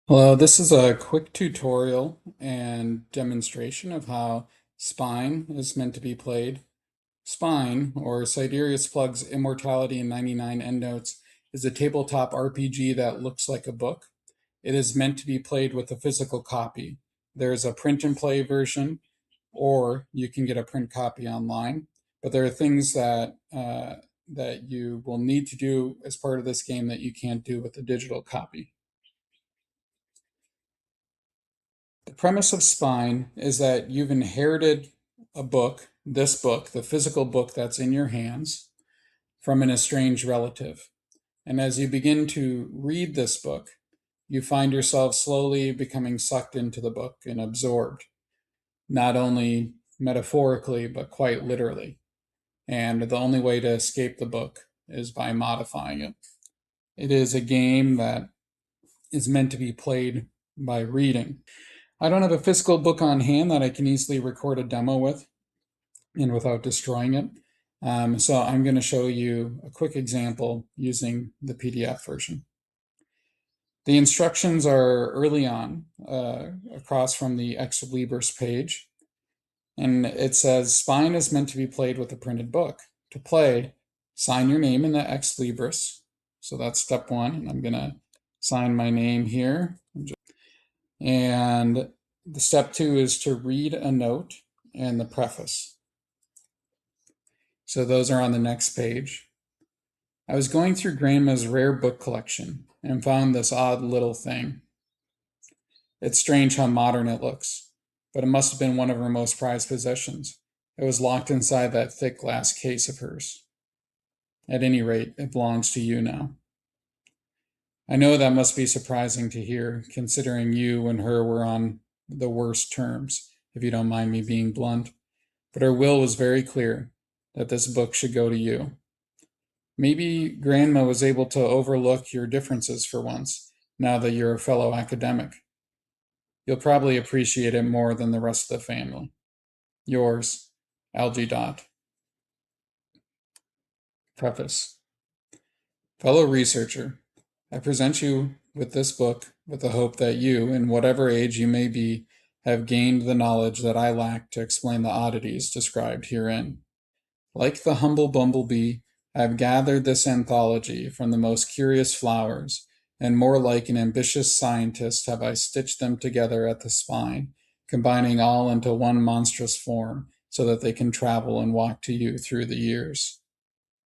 Hello, this is a quick tutorial and demonstration of how Spine is meant to be played. Spine, or Siderius Plug's Immortality in 99 Endnotes, is a tabletop RPG that looks like a book. It is meant to be played with a physical copy. There is a print and play version, or you can get a print copy online. But there are things that you will need to do as part of this game that you can't do with a digital copy. The premise of Spine is that you've inherited a book, this book, the physical book that's in your hands, from an estranged relative. And as you begin to read this book, you find yourself slowly becoming sucked into the book and absorbed, not only metaphorically, but quite literally. And the only way to escape the book is by modifying it. It is a game that is meant to be played by reading. I don't have a physical book on hand that I can easily record a demo with and without destroying it. So I'm going to show you a quick example using the PDF version. The instructions are early on, across from the Ex Libris page. And it says, Spine is meant to be played with a printed book. To play, sign your name in the Ex Libris. So that's step one. And I'm going to sign my name here. And the step two is to read a note and the preface. So those are on the next page. I was going through Grandma's rare book collection and found this odd little thing. It's strange how modern it looks, but it must have been one of her most prized possessions. It was locked inside that thick glass case of hers. At any rate, it belongs to you now. I know that must be surprising to hear, considering you and her were on the worst terms, if you don't mind me being blunt. But her will was very clear, that this book should go to you. Maybe Grandma was able to overlook your differences for once, now that you're a fellow academic. You'll probably appreciate it more than the rest of the family. Yours, Algie Dot. Preface. Fellow researcher, I present you with this book with the hope that you, in whatever age you may be, have gained the knowledge that I lack to explain the oddities described herein. Like the humble bumblebee, I have gathered this anthology from the most curious flowers, and more like an ambitious scientist have I stitched them together at the spine, combining all into one monstrous form, so that they can travel and walk to you through the years.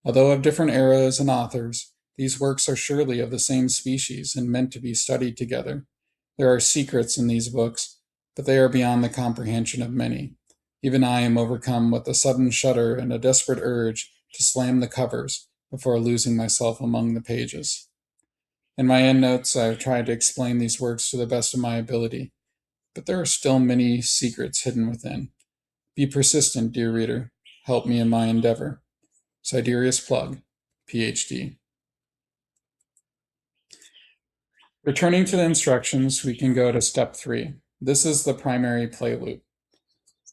Although of different eras and authors, these works are surely of the same species and meant to be studied together. There are secrets in these books, but they are beyond the comprehension of many. Even I am overcome with a sudden shudder and a desperate urge to slam the covers before losing myself among the pages. In my endnotes, I have tried to explain these works to the best of my ability, but there are still many secrets hidden within. Be persistent, dear reader. Help me in my endeavor. Siderius Plug, PhD. Returning to the instructions, we can go to step 3. This is the primary play loop.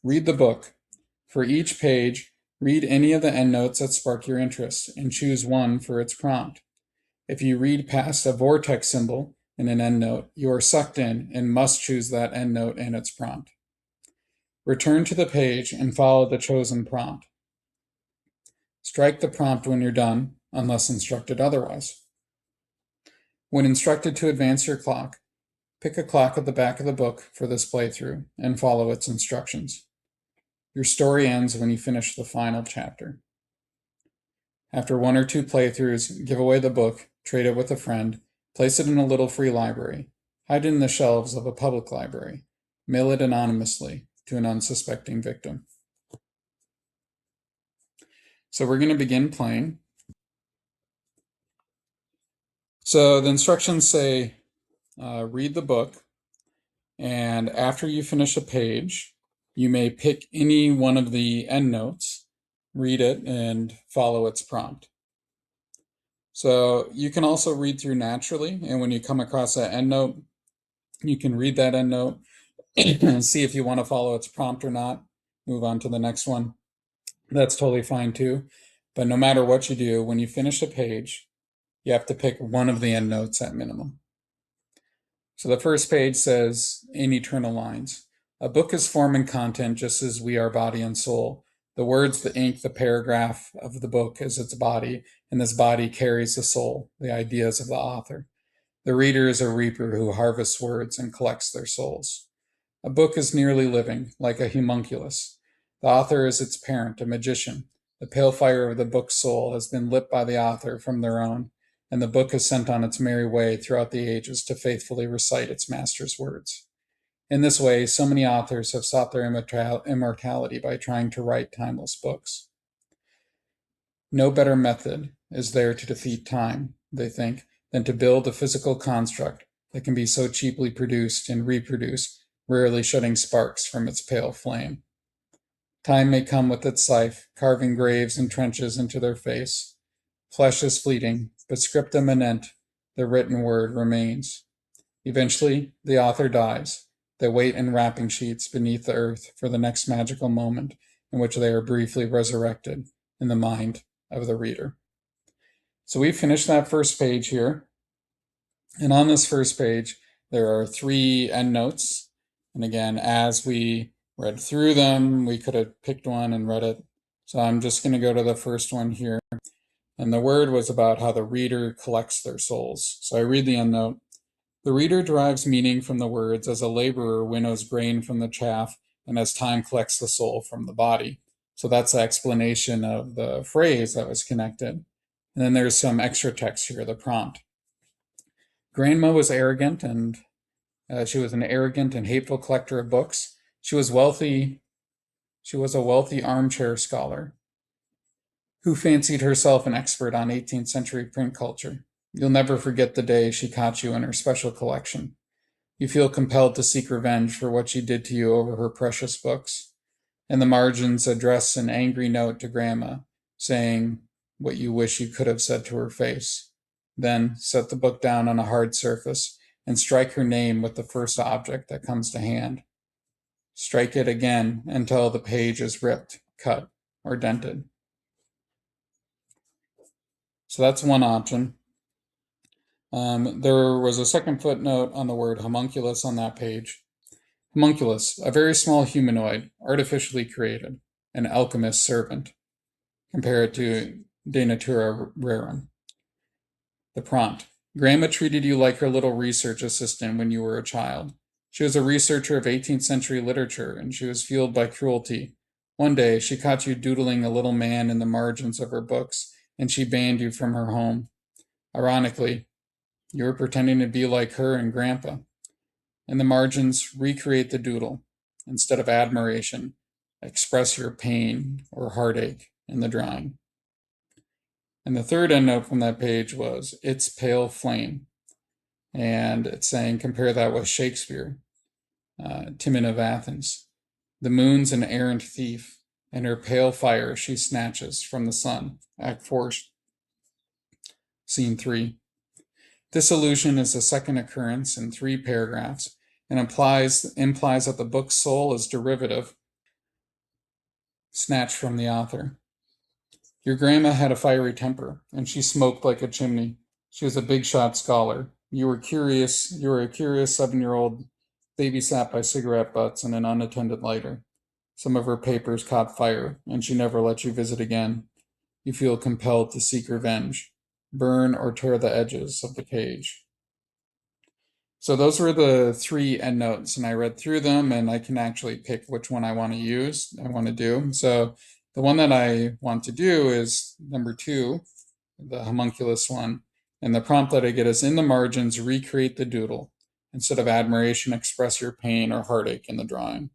Read the book. For each page, read any of the endnotes that spark your interest and choose one for its prompt. If you read past a vortex symbol in an endnote, you are sucked in and must choose that endnote and its prompt. Return to the page and follow the chosen prompt. Strike the prompt when you're done, unless instructed otherwise. When instructed to advance your clock, pick a clock at the back of the book for this playthrough and follow its instructions. Your story ends when you finish the final chapter. After 1 or 2 playthroughs, give away the book, trade it with a friend, place it in a little free library, hide it in the shelves of a public library, mail it anonymously to an unsuspecting victim. So we're going to begin playing. So the instructions say, read the book, and after you finish a page, you may pick any one of the endnotes, read it, and follow its prompt. So you can also read through naturally, and when you come across that endnote, you can read that endnote and see if you want to follow its prompt or not. Move on to the next one. That's totally fine too. But no matter what you do, when you finish a page, you have to pick one of the endnotes at minimum. So the first page says, in eternal lines, a book is form and content just as we are body and soul. The words, the ink, the paragraph of the book is its body, and this body carries the soul, the ideas of the author. The reader is a reaper who harvests words and collects their souls. A book is nearly living, like a homunculus. The author is its parent, a magician. The pale fire of the book's soul has been lit by the author from their own, and the book is sent on its merry way throughout the ages to faithfully recite its master's words. In this way, so many authors have sought their immortality by trying to write timeless books. No better method is there to defeat time, they think, than to build a physical construct that can be so cheaply produced and reproduced, rarely shedding sparks from its pale flame. Time may come with its scythe, carving graves and trenches into their face. Flesh is fleeting, but scripta manent, the written word, remains. Eventually, the author dies. They wait in wrapping sheets beneath the earth for the next magical moment in which they are briefly resurrected in the mind of the reader. So we finished that first page here. And on this first page, there are 3 endnotes. And again, as we read through them, we could have picked one and read it. So I'm just going to go to the first one here. And the word was about how the reader collects their souls. So I read the endnote. The reader derives meaning from the words as a laborer winnows grain from the chaff and as time collects the soul from the body. So that's the explanation of the phrase that was connected. And then there's some extra text here, the prompt. Grandma was arrogant and she was an arrogant and hateful collector of books. She was wealthy. She was a wealthy armchair scholar who fancied herself an expert on 18th century print culture. You'll never forget the day she caught you in her special collection. You feel compelled to seek revenge for what she did to you over her precious books. In the margins, address an angry note to Grandma, saying what you wish you could have said to her face. Then set the book down on a hard surface and strike her name with the first object that comes to hand. Strike it again until the page is ripped, cut, or dented. So that's one option. There was a second footnote on the word homunculus on that page. Homunculus, a very small humanoid, artificially created, an alchemist's servant. Compare it to De Natura Rerum. The prompt. Grandma treated you like her little research assistant when you were a child. She was a researcher of 18th century literature, and she was fueled by cruelty. One day, she caught you doodling a little man in the margins of her books, and she banned you from her home. Ironically, you were pretending to be like her and Grandpa. In the margins, recreate the doodle. Instead of admiration, express your pain or heartache in the drawing. And the third endnote from that page was, its pale flame. And it's saying, compare that with Shakespeare, Timon of Athens. The moon's an errant thief, and her pale fire she snatches from the sun. Act 4, Scene 3. This allusion is the second occurrence in 3 paragraphs and implies that the book's soul is derivative, snatched from the author. Your grandma had a fiery temper, and she smoked like a chimney. She was a big-shot scholar. You were a curious 7-year-old babysat by cigarette butts and an unattended lighter. Some of her papers caught fire, and she never let you visit again. You feel compelled to seek revenge. Burn or tear the edges of the page. So those were the 3 endnotes, and I read through them, and I can actually pick which one I want to do. So the one that I want to do is number 2, the homunculus one. And the prompt that I get is, in the margins, recreate the doodle. Instead of admiration, express your pain or heartache in the drawing.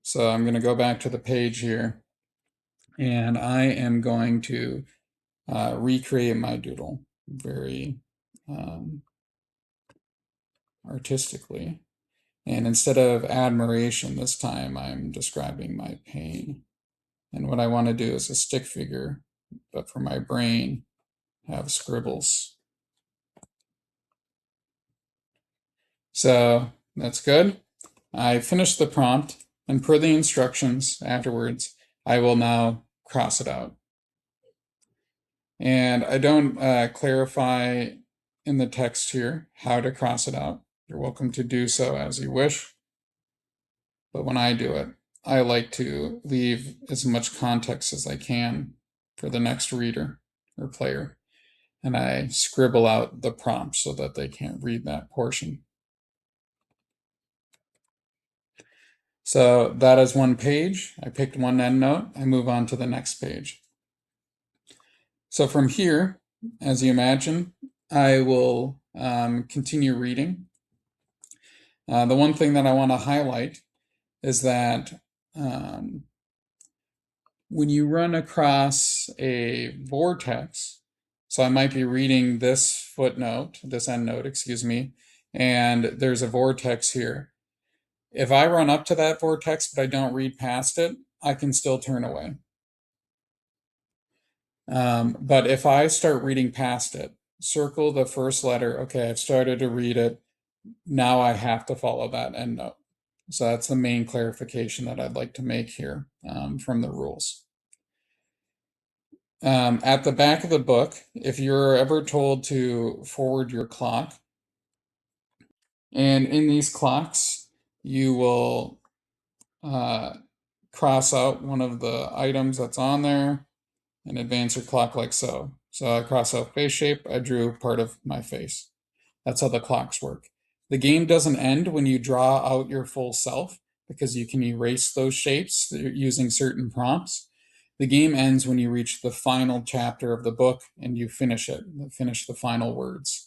So I'm going to go back to the page here, and I am going to recreate my doodle very artistically. And instead of admiration this time, I'm describing my pain. And what I want to do is a stick figure, but for my brain, have scribbles. So that's good. I finished the prompt, and per the instructions afterwards, I will now cross it out. And I don't clarify in the text here how to cross it out. You're welcome to do so as you wish. But when I do it, I like to leave as much context as I can for the next reader or player. And I scribble out the prompts so that they can't read that portion. So that is one page. I picked one endnote. I move on to the next page. So from here, as you imagine, I will continue reading. The one thing that I want to highlight is that when you run across a vortex, so I might be reading this footnote, this endnote, excuse me, and there's a vortex here. If I run up to that vortex but I don't read past it, I can still turn away. But if I start reading past it, circle the first letter, okay, I've started to read it, now I have to follow that endnote. So that's the main clarification that I'd like to make here from the rules. At the back of the book, if you're ever told to forward your clock, and in these clocks, you will cross out one of the items that's on there and advance your clock like so. So I cross out face shape, I drew part of my face. That's how the clocks work. The game doesn't end when you draw out your full self because you can erase those shapes using certain prompts. The game ends when you reach the final chapter of the book and you finish it, finish the final words.